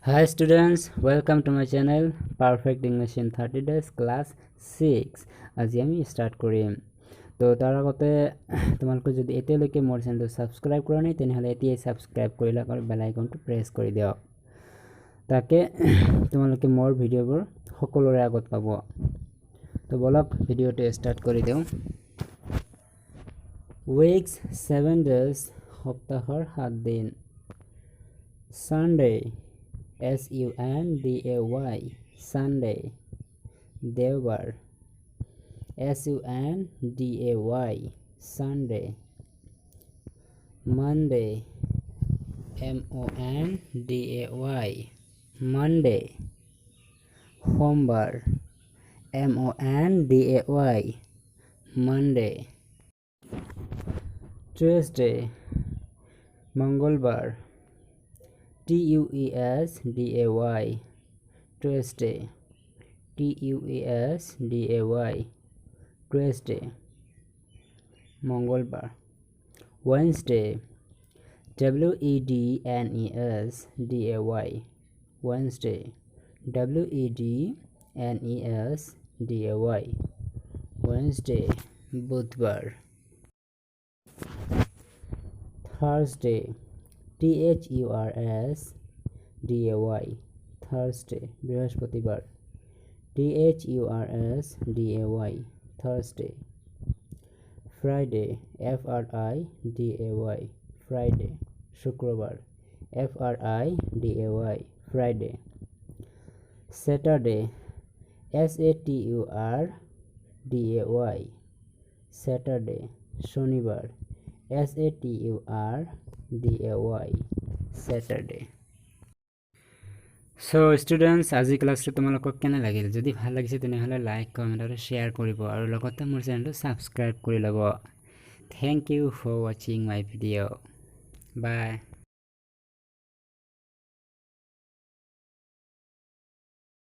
Hi students, welcome to my channel Perfect English in 30 days class 6. আজি আমি start কৰিম তো তাৰ আগতে তোমালোকে যদি এতিয়ালৈকে মোৰ চেনেলটো সাবস্ক্ৰাইব কৰা নাই তেনেহলে এতিয়াই সাবস্ক্ৰাইব কৰি লওক আৰু বেল আইকনটো প্ৰেছ কৰি দিয়ক তাকে তোমালোকে মোৰ ভিডিঅ'বোৰ সকলোৰে আগত পাব তো বলক ভিডিঅ'টো স্টাৰ্ট কৰি দিওঁ weeks 7 days সপ্তাহৰ 7 দিন Sunday Sunday Sunday দেওবাৰ Sunday Sunday Monday Monday Monday সোমবাৰ Monday Monday Tuesday মঙ্গলবার Tuesday Tuesday Tuesday Tuesday মঙ্গলবার Wednesday Wednesday Wednesday Wednesday বুধবার Thursday Thursday বৃহস্পতিবার Thursday Friday Friday শুক্রবার Friday Saturday Saturday শনিবার Saturday So students আজি ক্লাছটো তোমালোকক কেনে লাগিল যদি ভাল লাগিছে তেনেহলে লাইক কমেন্ট আৰু শেয়াৰ কৰিব আৰু লগতে মোৰ চেনেলটো সাবস্ক্ৰাইব কৰি ল'ব Thank you for watching my video. Bye.